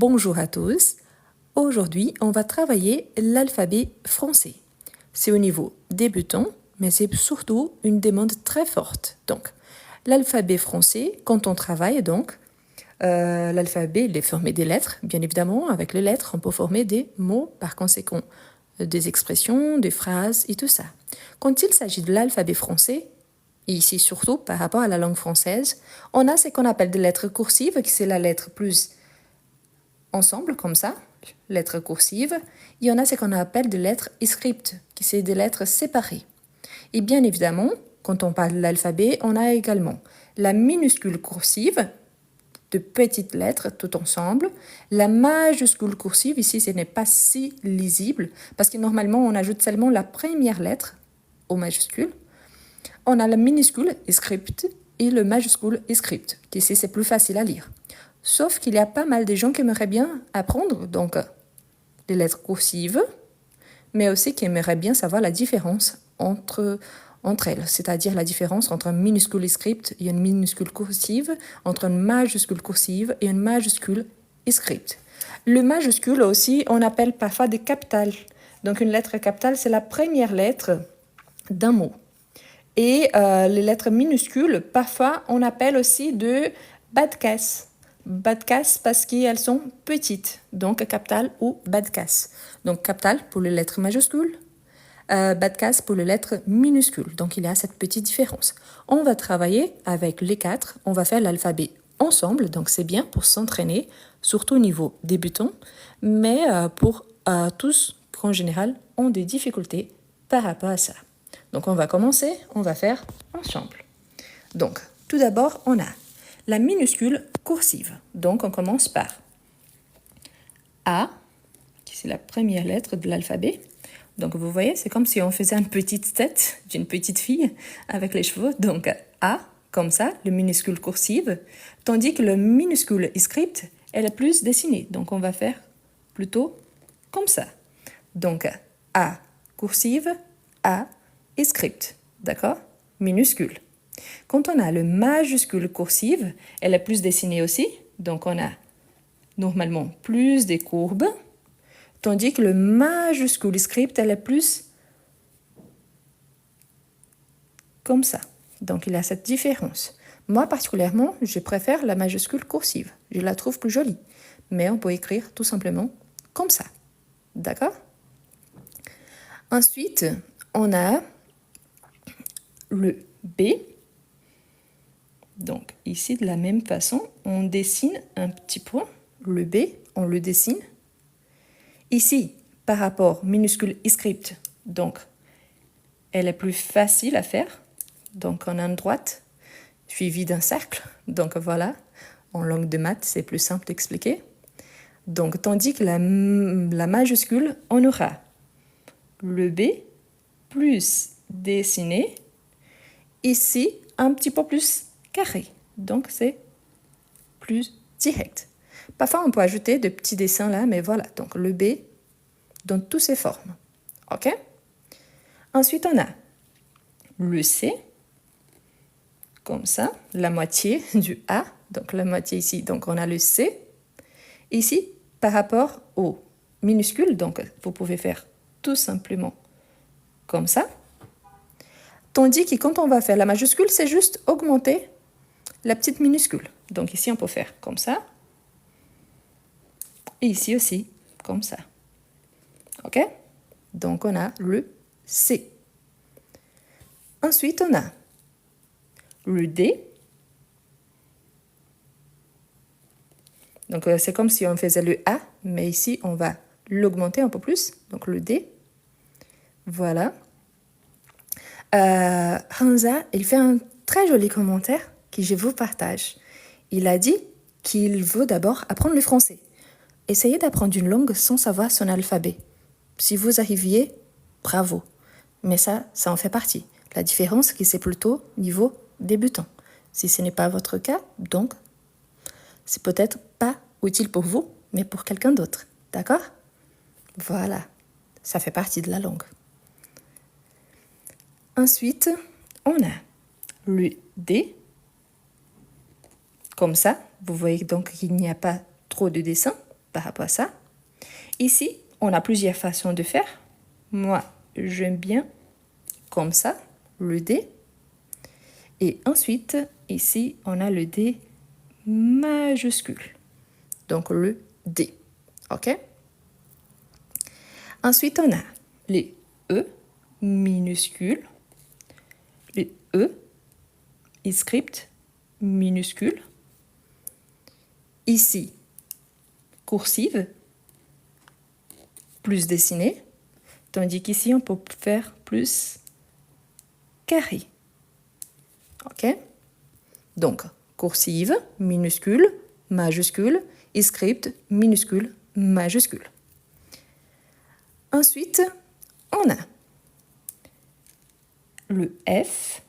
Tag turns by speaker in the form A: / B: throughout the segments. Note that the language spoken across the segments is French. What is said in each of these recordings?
A: Bonjour à tous. Aujourd'hui, on va travailler l'alphabet français. C'est au niveau débutant, mais c'est surtout une demande très forte. Donc, l'alphabet français, quand on travaille, l'alphabet, il est formé des lettres, bien évidemment. Avec les lettres, on peut former des mots, par conséquent, des expressions, des phrases et tout ça. Quand il s'agit de l'alphabet français, et ici surtout par rapport à la langue française, on a ce qu'on appelle des lettres cursives, qui c'est la lettre plus ensemble, comme ça, lettres cursives. Il y en a ce qu'on appelle des lettres script, qui c'est des lettres séparées. Et bien évidemment, quand on parle de l'alphabet, on a également la minuscule cursive, de petites lettres tout ensemble. La majuscule cursive, ici, ce n'est pas si lisible, parce que normalement, on ajoute seulement la première lettre au majuscule. On a la minuscule script et le majuscule script, qui ici, c'est plus facile à lire. Sauf qu'il y a pas mal de gens qui aimeraient bien apprendre donc les lettres cursives, mais aussi qui aimeraient bien savoir la différence entre elles, c'est-à-dire la différence entre un minuscule script et une minuscule cursive, entre une majuscule cursive et une majuscule script. Le majuscule aussi, on appelle parfois des capitales. Donc une lettre capitale, c'est la première lettre d'un mot. Et les lettres minuscules, parfois, on appelle aussi de bas de casse. Bas de casse parce qu'elles sont petites, donc capitale ou bas de casse. Donc capitale pour les lettres majuscules, bas de casse pour les lettres minuscules. Donc il y a cette petite différence. On va travailler avec les quatre, on va faire l'alphabet ensemble, donc c'est bien pour s'entraîner, surtout au niveau débutant, mais pour tous qui en général ont des difficultés par rapport à ça. Donc on va commencer, on va faire ensemble. Donc tout d'abord, on a la minuscule cursive. Donc on commence par A, qui c'est la première lettre de l'alphabet. Donc vous voyez, c'est comme si on faisait une petite tête d'une petite fille avec les cheveux. Donc A, comme ça, le minuscule cursive, tandis que le minuscule script, elle est plus dessinée. Donc on va faire plutôt comme ça. Donc A cursive, A script, d'accord? Minuscule. Quand on a le majuscule cursive, elle est plus dessinée aussi. Donc on a normalement plus des courbes, tandis que le majuscule script, elle est plus comme ça. Donc il y a cette différence. Moi particulièrement, je préfère la majuscule cursive. Je la trouve plus jolie. Mais on peut écrire tout simplement comme ça. D'accord? Ensuite, on a le B. Donc ici, de la même façon, on dessine un petit point. Le B, on le dessine. Ici, par rapport minuscule script, donc elle est plus facile à faire. Donc on a une droite suivie d'un cercle. Donc voilà, en langue de maths, c'est plus simple d'expliquer. Donc tandis que la majuscule, on aura le B plus dessiné. Ici, un petit peu plus carré. Donc, c'est plus direct. Parfois, on peut ajouter de petits dessins là, mais voilà. Donc, le B dans toutes ses formes. OK? Ensuite, on a le C, comme ça, la moitié du A. Donc, la moitié ici. Donc, on a le C. Ici, par rapport au minuscule, donc, vous pouvez faire tout simplement comme ça. Tandis que quand on va faire la majuscule, c'est juste augmenter la petite minuscule. Donc ici, on peut faire comme ça. Et ici aussi, comme ça. OK? Donc on a le C. Ensuite, on a le D. Donc c'est comme si on faisait le A, mais ici, on va l'augmenter un peu plus. Donc le D. Voilà. Hamza, il fait un très joli commentaire que je vous partage. Il a dit qu'il veut d'abord apprendre le français. Essayez d'apprendre une langue sans savoir son alphabet. Si vous arriviez, bravo. Mais ça en fait partie. La différence, c'est plutôt niveau débutant. Si ce n'est pas votre cas, donc, c'est peut-être pas utile pour vous, mais pour quelqu'un d'autre. D'accord? Voilà. Ça fait partie de la langue. Ensuite, on a le D. Comme ça, vous voyez donc qu'il n'y a pas trop de dessins par rapport à ça. Ici, on a plusieurs façons de faire. Moi, j'aime bien comme ça, le D. Et ensuite, ici, on a le D majuscule. Donc, le D. OK? Ensuite, on a les E minuscules, les E script minuscule. Ici, cursive, plus dessiné, tandis qu'ici, on peut faire plus carré. OK? Donc, cursive, minuscule, majuscule, script, minuscule, majuscule. Ensuite, on a le F,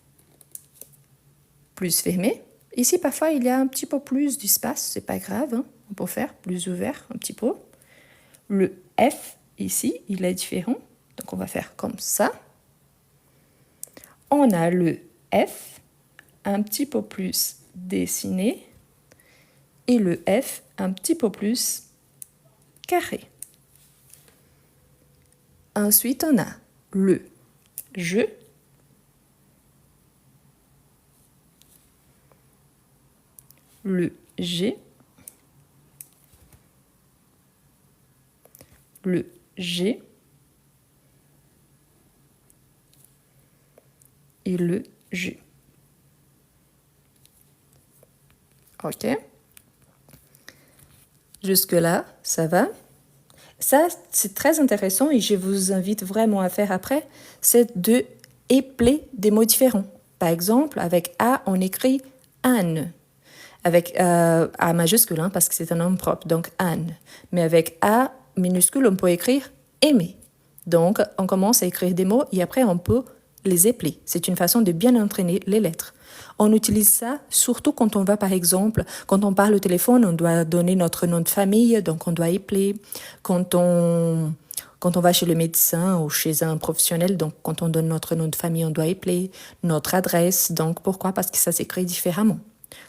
A: plus fermé. Ici, parfois, il y a un petit peu plus d'espace, c'est pas grave, hein. On peut faire plus ouvert un petit peu. Le F, ici, il est différent, donc on va faire comme ça. On a le F, un petit peu plus dessiné, et le F, un petit peu plus carré. Ensuite, on a le je, le G, le G et le G. OK? Jusque-là, ça va? Ça, c'est très intéressant et je vous invite vraiment à faire après, c'est de épeler des mots différents. Par exemple, avec A, on écrit Anne. Avec A majuscule, hein, parce que c'est un nom propre, donc Anne. Mais avec A minuscule, on peut écrire aimer. Donc, on commence à écrire des mots et après, on peut les épeler. C'est une façon de bien entraîner les lettres. On utilise ça surtout quand on va, par exemple, quand on parle au téléphone, on doit donner notre nom de famille, donc on doit épeler. Quand on va chez le médecin ou chez un professionnel, donc quand on donne notre nom de famille, on doit épeler. Notre adresse, donc pourquoi? Parce que ça s'écrit différemment.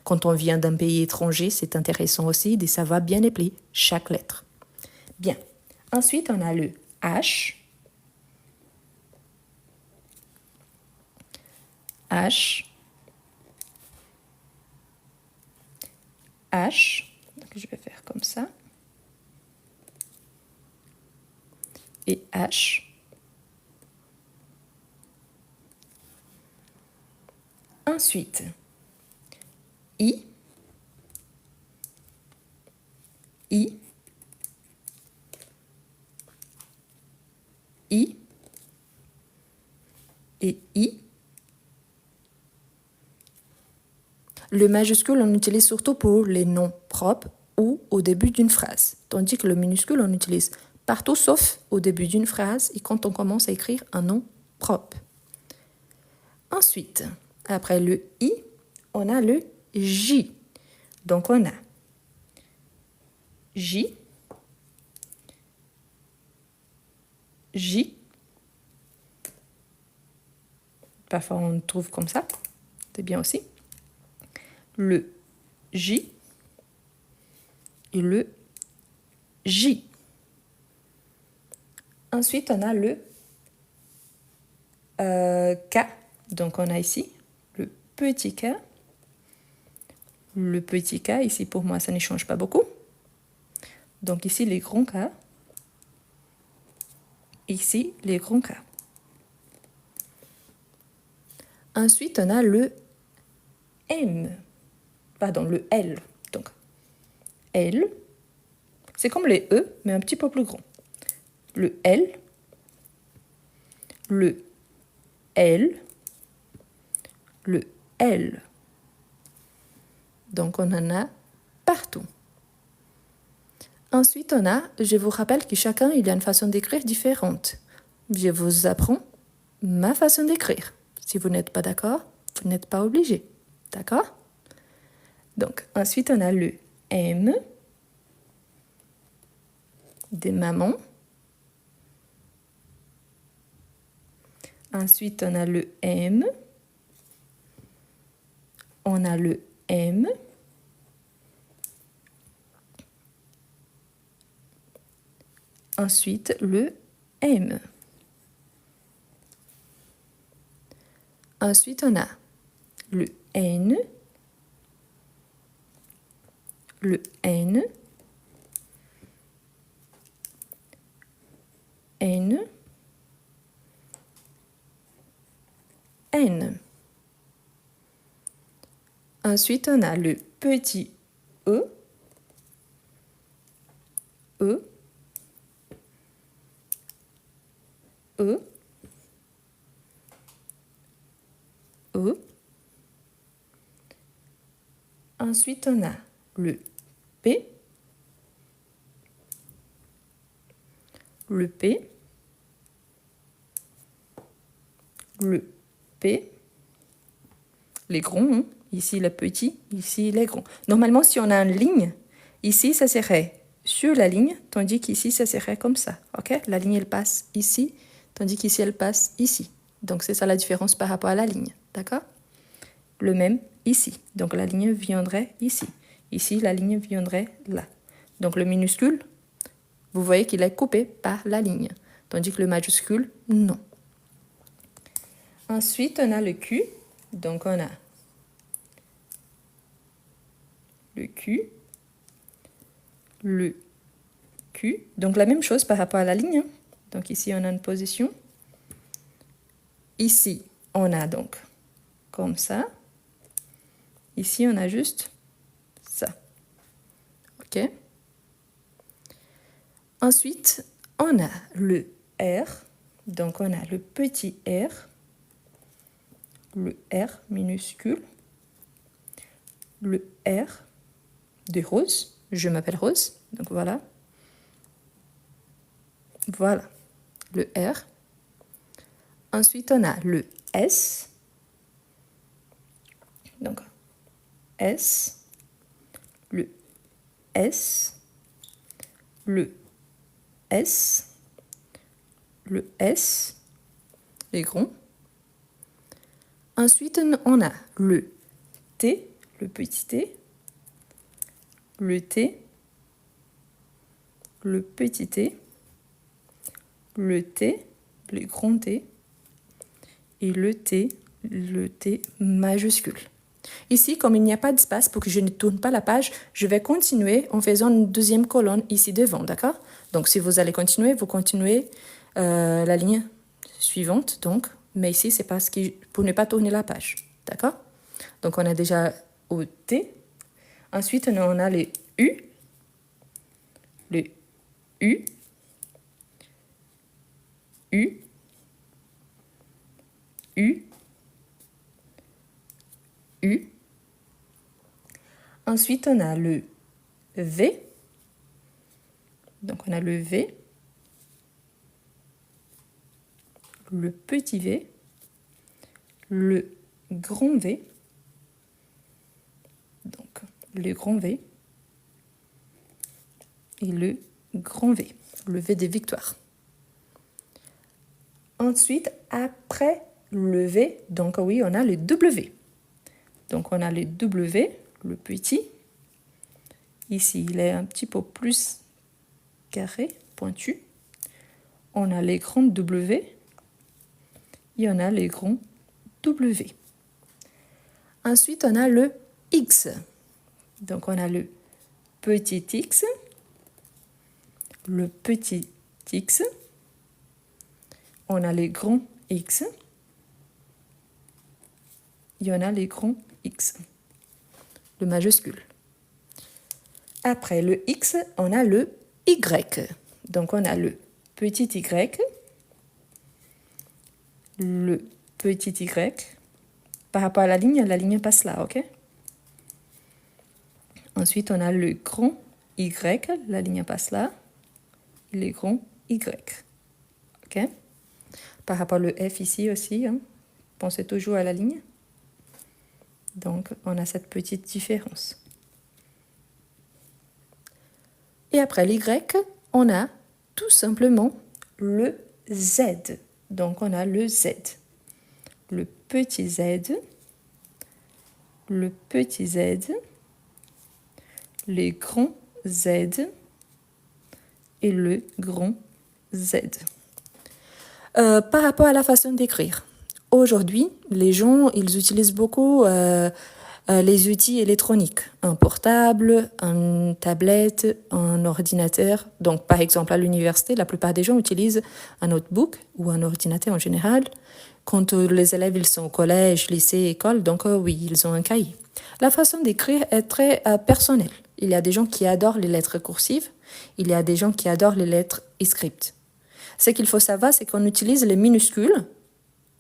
A: Quand on vient d'un pays étranger, c'est intéressant aussi de savoir bien épeler chaque lettre. Bien. Ensuite, on a le H. H. H. Donc, je vais faire comme ça. Et H. Ensuite, I. I. I. Et I. Le majuscule, on utilise surtout pour les noms propres ou au début d'une phrase, tandis que le minuscule, on utilise partout sauf au début d'une phrase et quand on commence à écrire un nom propre. Ensuite, après le I, on a le J. Donc, on a J, J. Parfois, on trouve comme ça. C'est bien aussi. Le J et le J. Ensuite, on a le K. Donc, on a ici le petit K. Le petit K, ici, pour moi, ça ne change pas beaucoup. Donc, ici, les grands K. Ici, les grands K. Ensuite, on a le M. Pardon, le L. Donc, L. C'est comme les E, mais un petit peu plus grand. Le L. Le L. Le L. Donc, on en a partout. Ensuite, on a, je vous rappelle que chacun, il a une façon d'écrire différente. Je vous apprends ma façon d'écrire. Si vous n'êtes pas d'accord, vous n'êtes pas obligé. D'accord? Donc, ensuite, on a le M de maman. Ensuite, on a le M. On a le M. Ensuite, le M. Ensuite, on a le N, le N, N, N. Ensuite, on a le petit E, E, E, E. Ensuite, on a le P, le P, le P, les grands, hein? Ici le petit, ici les grands. Normalement, si on a une ligne, ici, ça serait sur la ligne, tandis qu'ici, ça serait comme ça. Ok? La ligne, elle passe ici, tandis qu'ici, elle passe ici. Donc, c'est ça la différence par rapport à la ligne. D'accord? Le même ici. Donc, la ligne viendrait ici. Ici, la ligne viendrait là. Donc, le minuscule, vous voyez qu'il est coupé par la ligne, tandis que le majuscule, non. Ensuite, on a le Q. Donc, on a le Q, le Q. Donc, la même chose par rapport à la ligne. Donc, ici, on a une position. Ici, on a donc comme ça. Ici, on a juste ça. OK? Ensuite, on a le R. Donc, on a le petit R. Le R minuscule. Le R de Rose. Je m'appelle Rose. Donc, voilà. Voilà. Le R. Ensuite, on a le S. Donc, S. Le S. Le S. Le S. Les grands. Ensuite, on a le T, le petit T, le T, le petit T, le T, le grand T, et le T majuscule. Ici, comme il n'y a pas d'espace pour que je ne tourne pas la page, je vais continuer en faisant une deuxième colonne ici devant, d'accord? Donc, si vous allez continuer, vous continuez la ligne suivante, donc, mais ici, c'est parce que pour ne pas tourner la page, d'accord? Donc, on a déjà au T. Ensuite, on a les U, le U, U, U, U. Ensuite, on a le V. Donc, on a le V, le petit V, le grand V. Donc, le grand V et le grand V, le V des victoires. Ensuite, après le V, donc oui, on a le W. Donc, on a le W, le petit. Ici, il est un petit peu plus carré, pointu. On a les grands W et on a les grands W. Ensuite, on a le X. Donc, on a le petit X, le petit X. On a les grands X et on a les grands X, le majuscule. Après le X, on a le Y. Donc, on a le petit Y, le petit Y. Par rapport à la ligne passe là, ok? Ensuite, on a le grand Y, la ligne passe là, et le grand Y, ok? Par rapport au F ici aussi, hein, pensez toujours à la ligne. Donc, on a cette petite différence. Et après l'Y, on a tout simplement le Z. Donc, on a le Z. Le petit Z, le petit Z, les grands Z et le grand Z. Par rapport à la façon d'écrire, aujourd'hui, les gens, ils utilisent beaucoup les outils électroniques, un portable, une tablette, un ordinateur. Donc, par exemple, à l'université, la plupart des gens utilisent un notebook ou un ordinateur en général. Quand les élèves ils sont au collège, lycée, école, donc oui, ils ont un cahier. La façon d'écrire est très personnelle. Il y a des gens qui adorent les lettres cursives, il y a des gens qui adorent les lettres e-script. Ce qu'il faut savoir, c'est qu'on utilise les minuscules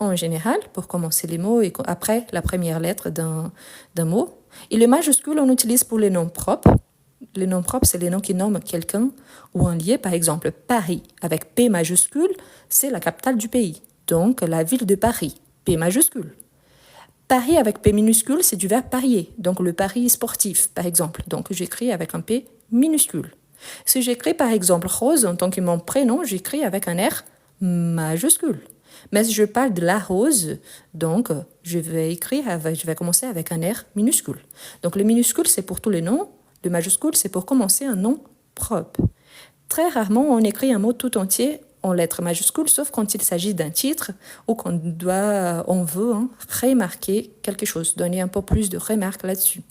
A: en général pour commencer les mots et après la première lettre d'un mot. Et les majuscules, on utilise pour les noms propres. Les noms propres, c'est les noms qui nomment quelqu'un ou un lieu. Par exemple, Paris, avec P majuscule, c'est la capitale du pays. Donc, la ville de Paris, P majuscule. Paris avec P minuscule, c'est du verbe parier. Donc, le pari sportif, par exemple. Donc, j'écris avec un P minuscule. Si j'écris, par exemple, Rose en tant que mon prénom, j'écris avec un R majuscule. Mais si je parle de la rose, donc, je vais commencer avec un R minuscule. Donc, le minuscule, c'est pour tous les noms. Le majuscule, c'est pour commencer un nom propre. Très rarement, on écrit un mot tout entier en lettres majuscules, sauf quand il s'agit d'un titre ou qu'on veut remarquer quelque chose, donner un peu plus de remarques là-dessus.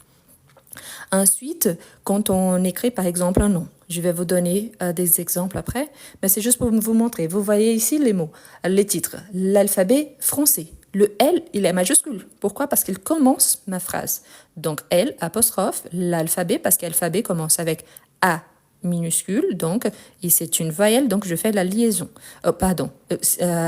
A: Ensuite, quand on écrit par exemple un nom, je vais vous donner des exemples après, mais c'est juste pour vous montrer. Vous voyez ici les mots, les titres, l'alphabet français. Le L, il est majuscule. Pourquoi? Parce qu'il commence ma phrase. Donc L, apostrophe, l'alphabet, parce qu'alphabet commence avec A minuscule, donc, et c'est une voyelle, donc je fais la liaison.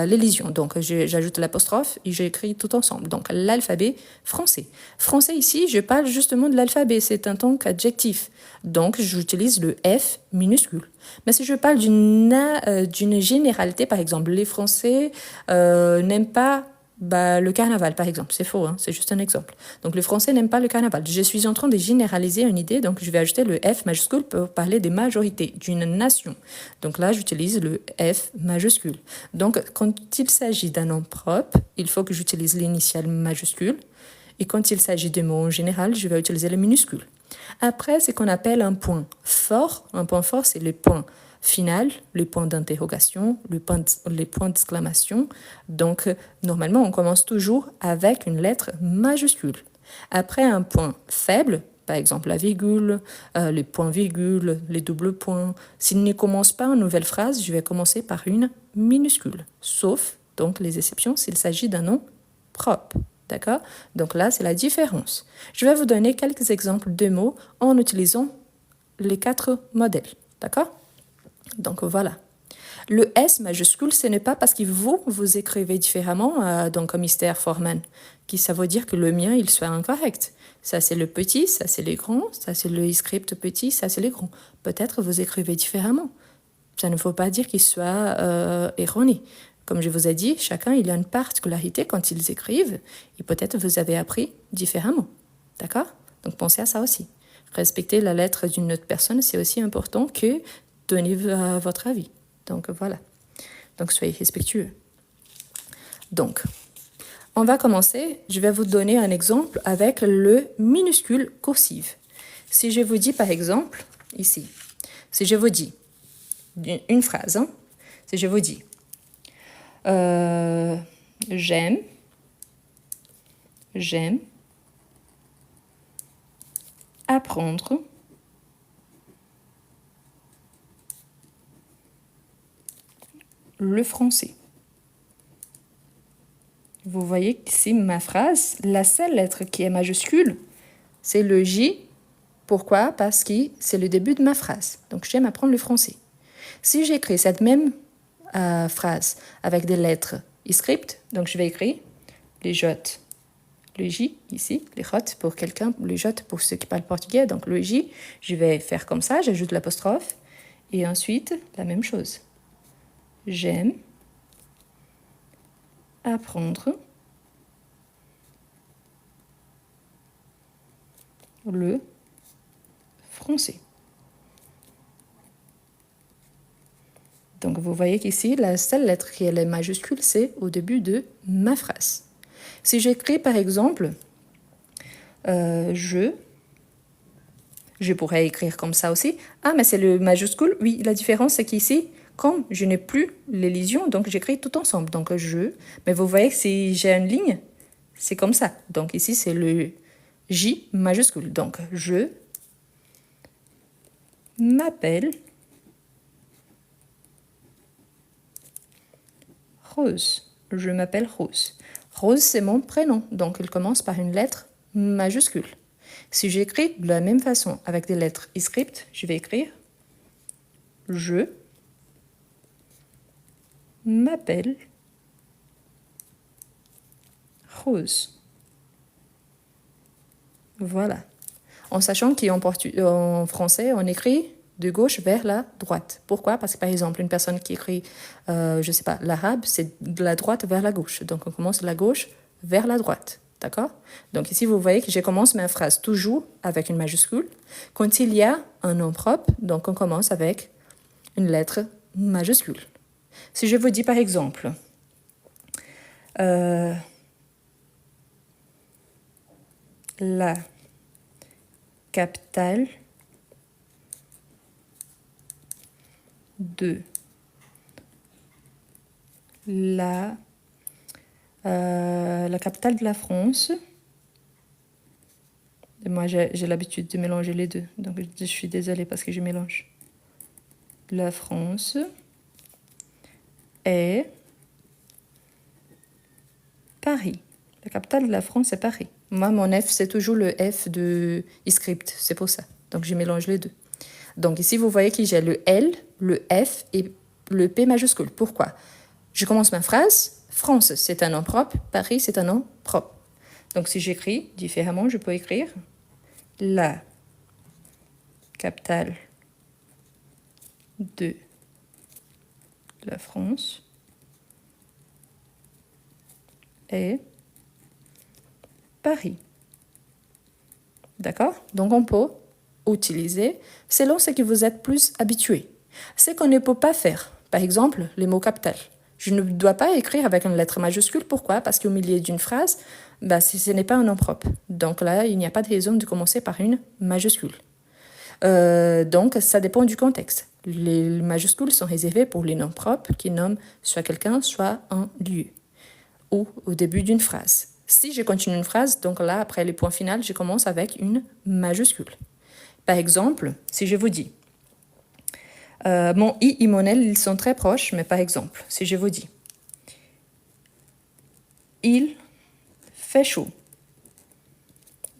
A: L'élision. Donc, j'ajoute l'apostrophe et j'écris tout ensemble. Donc, l'alphabet français. Français, ici, je parle justement de l'alphabet. C'est un ton adjectif. Donc, j'utilise le F minuscule. Mais si je parle d'une généralité, par exemple, les Français n'aiment pas le carnaval, par exemple. C'est faux, c'est juste un exemple. Donc, les Français n'aiment pas le carnaval. Je suis en train de généraliser une idée, donc je vais ajouter le F majuscule pour parler des majorités, d'une nation. Donc là, j'utilise le F majuscule. Donc, quand il s'agit d'un nom propre, il faut que j'utilise l'initiale majuscule. Et quand il s'agit de mots en général, je vais utiliser le minuscule. Après, c'est ce qu'on appelle un point fort. Un point fort, c'est le point final, les points d'interrogation, les points d'exclamation. Donc, normalement, on commence toujours avec une lettre majuscule. Après, un point faible, par exemple la virgule, les points-virgules, les doubles points. S'il ne commence pas une nouvelle phrase, je vais commencer par une minuscule. Sauf, donc, les exceptions s'il s'agit d'un nom propre. D'accord? Donc là, c'est la différence. Je vais vous donner quelques exemples de mots en utilisant les 4 modèles. D'accord? Donc voilà. Le S majuscule, ce n'est pas parce que vous écrivez différemment, donc comme Mr. Foreman, qui ça veut dire que le mien, il soit incorrect. Ça, c'est le petit, ça, c'est les grands, ça, c'est le script petit, ça, c'est les grands. Peut-être vous écrivez différemment. Ça ne faut pas dire qu'il soit erroné. Comme je vous ai dit, chacun, il y a une particularité quand ils écrivent, et peut-être vous avez appris différemment. D'accord? Donc pensez à ça aussi. Respecter la lettre d'une autre personne, c'est aussi important que donner votre avis. Donc voilà. Donc soyez respectueux. Donc, on va commencer. Je vais vous donner un exemple avec le minuscule cursive. Si je vous dis par exemple, ici, si je vous dis une phrase, si je vous dis j'aime apprendre le français. Vous voyez qu'ici, ma phrase, la seule lettre qui est majuscule, c'est le J. Pourquoi? Parce que c'est le début de ma phrase. Donc, j'aime apprendre le français. Si j'écris cette même phrase avec des lettres e-script, donc je vais écrire les J, le J ici, les J pour quelqu'un, les J pour ceux qui parlent portugais, donc le J, je vais faire comme ça, j'ajoute l'apostrophe, et ensuite, la même chose. J'aime apprendre le français. Donc, vous voyez qu'ici, la seule lettre qui est majuscule, c'est au début de ma phrase. Si j'écris, par exemple, je pourrais écrire comme ça aussi. Ah, mais c'est le majuscule. Oui, la différence, c'est qu'ici, comme je n'ai plus les lisions, donc j'écris tout ensemble. Donc je, mais vous voyez que si j'ai une ligne, c'est comme ça. Donc ici, c'est le J majuscule. Donc je m'appelle Rose. Je m'appelle Rose. Rose, c'est mon prénom, donc il commence par une lettre majuscule. Si j'écris de la même façon avec des lettres e-script, je vais écrire je m'appelle Rose. Voilà. En sachant qu'en français, on écrit de gauche vers la droite. Pourquoi? Parce que par exemple, une personne qui écrit, je ne sais pas, l'arabe, c'est de la droite vers la gauche. Donc on commence de la gauche vers la droite. D'accord? Donc ici, vous voyez que je commence ma phrase toujours avec une majuscule. Quand il y a un nom propre, donc on commence avec une lettre majuscule. Si je vous dis par exemple, la capitale de la capitale de la France. Et moi, j'ai l'habitude de mélanger les deux, donc je suis désolée parce que je mélange. La France est Paris. La capitale de la France est Paris. Moi, mon F, c'est toujours le F de e-script, c'est pour ça. Donc, je mélange les deux. Donc, ici, vous voyez que j'ai le L, le F et le P majuscule. Pourquoi? Je commence ma phrase. France, c'est un nom propre. Paris, c'est un nom propre. Donc, si j'écris différemment, je peux écrire la capitale de la France est Paris. D'accord? Donc, on peut utiliser selon ce que vous êtes plus habitué. Ce qu'on ne peut pas faire, par exemple, les mots capital. Je ne dois pas écrire avec une lettre majuscule. Pourquoi? Parce qu'au milieu d'une phrase, ce n'est pas un nom propre. Donc là, il n'y a pas de raison de commencer par une majuscule. Donc, ça dépend du contexte. Les majuscules sont réservées pour les noms propres qui nomment soit quelqu'un, soit un lieu, ou au début d'une phrase. Si je continue une phrase, donc là, après le point final, je commence avec une majuscule. Par exemple, si je vous dis, mon I et mon L, ils sont très proches, mais par exemple, si je vous dis, il fait chaud.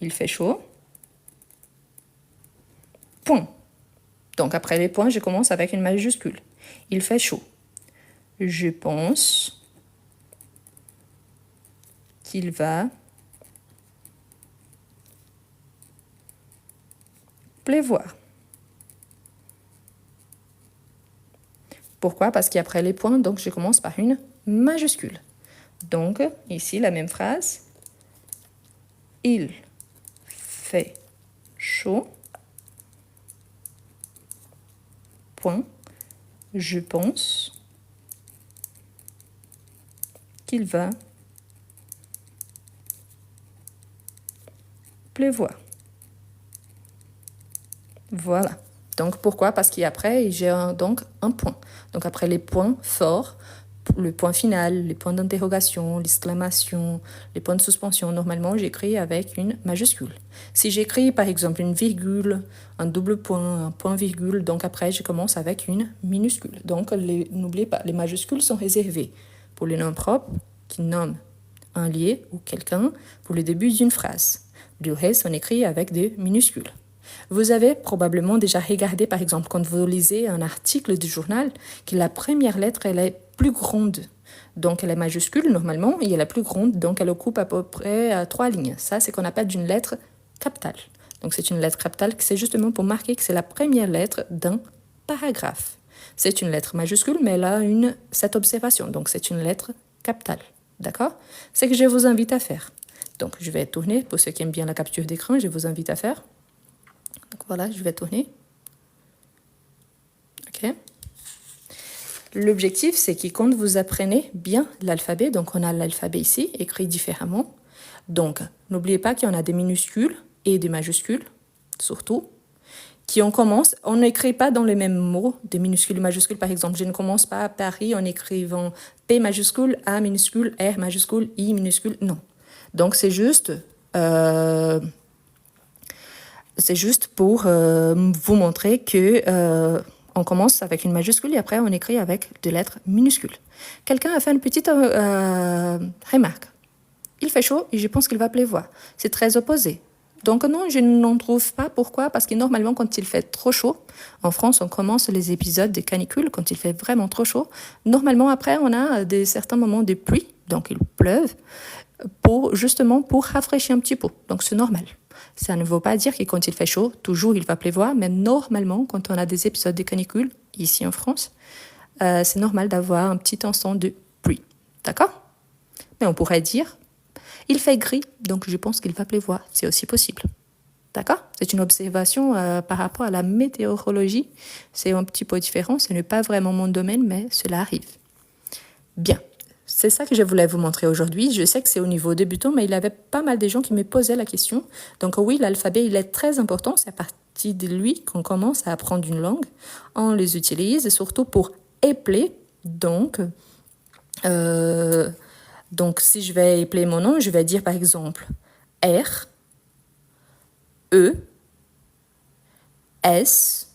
A: Il fait chaud. Point. Donc après les points, je commence avec une majuscule. Il fait chaud. Je pense qu'il va pleuvoir. Pourquoi? Parce qu'après les points, donc je commence par une majuscule. Donc ici, la même phrase. Il fait chaud. Point. Je pense qu'il va pleuvoir. Voilà. Donc pourquoi? Parce qu'après, j'ai donc un point. Donc après les points forts, le point final, les points d'interrogation, l'exclamation, les points de suspension, normalement, j'écris avec une majuscule. Si j'écris, par exemple, une virgule, un double point, un point-virgule, donc après, je commence avec une minuscule. Donc, n'oubliez pas, les majuscules sont réservées pour les noms propres qui nomment un lieu ou quelqu'un pour le début d'une phrase. Du reste, on écrit avec des minuscules. Vous avez probablement déjà regardé, par exemple, quand vous lisez un article du journal, que la première lettre, elle est plus grande. Donc, elle est majuscule, normalement, et elle est plus grande, donc elle occupe à peu près 3 lignes. Ça, c'est qu'on appelle une lettre capitale. Donc, c'est une lettre capitale qui c'est justement pour marquer que c'est la première lettre d'un paragraphe. C'est une lettre majuscule, mais elle a cette observation. Donc, c'est une lettre capitale. D'accord? C'est ce que je vous invite à faire. Donc, je vais tourner. Pour ceux qui aiment bien la capture d'écran, je vous invite à faire. Donc voilà, je vais tourner. OK. L'objectif, c'est que quand vous apprenez bien l'alphabet, donc on a l'alphabet ici, écrit différemment. Donc, n'oubliez pas qu'il y en a des minuscules et des majuscules, surtout, qui on commence, on n'écrit pas dans les mêmes mots, des minuscules et majuscules par exemple. Je ne commence pas à Paris en écrivant P majuscule, A minuscule, R majuscule, I minuscule, non. Donc c'est juste pour vous montrer que on commence avec une majuscule et après on écrit avec des lettres minuscules. Quelqu'un a fait une petite remarque. Il fait chaud et je pense qu'il va pleuvoir. C'est très opposé. Donc non, je n'en trouve pas. Pourquoi? Parce que normalement, quand il fait trop chaud, en France, on commence les épisodes de canicule quand il fait vraiment trop chaud. Normalement, après, on a certains moments de pluie, donc il pleuve, justement pour rafraîchir un petit peu. Donc c'est normal. Ça ne veut pas dire que quand il fait chaud, toujours il va pleuvoir, mais normalement, quand on a des épisodes de canicule, ici en France, c'est normal d'avoir un petit instant de pluie. D'accord? Mais on pourrait dire, il fait gris, donc je pense qu'il va pleuvoir. C'est aussi possible. D'accord? C'est une observation par rapport à la météorologie. C'est un petit peu différent. Ce n'est pas vraiment mon domaine, mais cela arrive. Bien. C'est ça que je voulais vous montrer aujourd'hui. Je sais que c'est au niveau débutant, mais il y avait pas mal de gens qui me posaient la question. Donc oui, l'alphabet, il est très important. C'est à partir de lui qu'on commence à apprendre une langue. On les utilise surtout pour épeler. Donc, si je vais épeler mon nom, je vais dire par exemple R, E, S,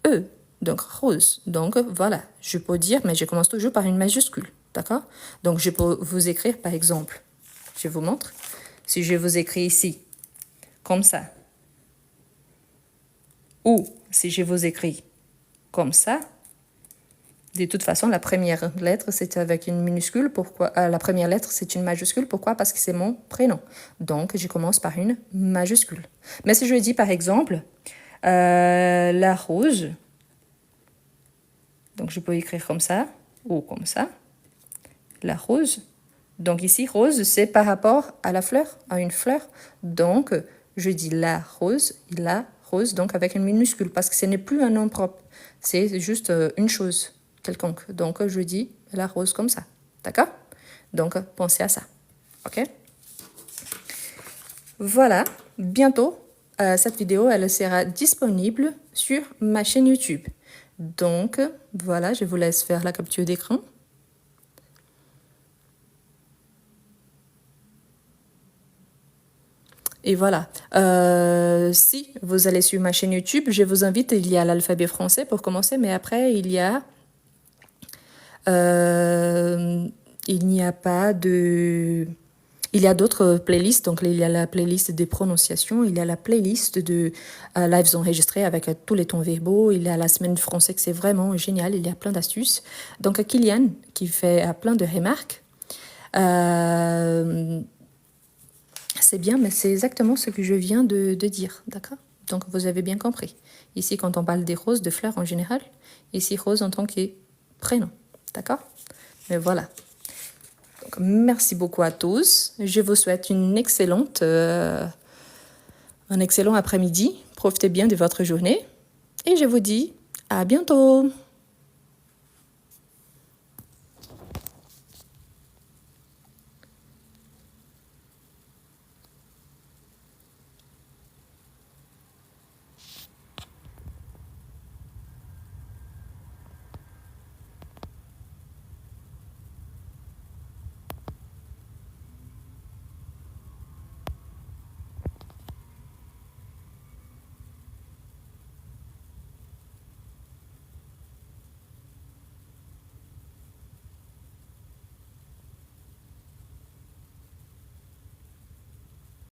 A: E. Donc, rose. Donc, voilà, je peux dire, mais je commence toujours par une majuscule, d'accord? Donc, je peux vous écrire, par exemple, je vous montre. Si je vous écris ici, comme ça, ou si je vous écris comme ça, de toute façon, la première lettre, c'est avec une minuscule. Pourquoi? La première lettre, c'est une majuscule. Pourquoi? Parce que c'est mon prénom. Donc, je commence par une majuscule. Mais si je dis, par exemple, la rose... Donc, je peux écrire comme ça ou comme ça. La rose. Donc, ici, rose, c'est par rapport à la fleur, à une fleur. Donc, je dis la rose, donc avec une minuscule, parce que ce n'est plus un nom propre. C'est juste une chose quelconque. Donc, je dis la rose comme ça. D'accord? Donc, pensez à ça. OK? Voilà. Bientôt, cette vidéo, elle sera disponible sur ma chaîne YouTube. Donc, voilà, je vous laisse faire la capture d'écran. Et voilà. Si vous allez sur ma chaîne YouTube, je vous invite, il y a l'alphabet français pour commencer, mais après, il n'y a pas de... Il y a d'autres playlists, donc il y a la playlist des prononciations, il y a la playlist de lives enregistrés avec tous les tons verbaux, il y a la semaine de français que c'est vraiment génial, il y a plein d'astuces. Donc Kylian qui fait plein de remarques, c'est bien, mais c'est exactement ce que je viens de dire, d'accord? Donc vous avez bien compris. Ici, quand on parle des roses, de fleurs en général, ici rose en tant que prénom, d'accord? Mais voilà. Donc, merci beaucoup à tous. Je vous souhaite un excellent après-midi. Profitez bien de votre journée. Et je vous dis à bientôt.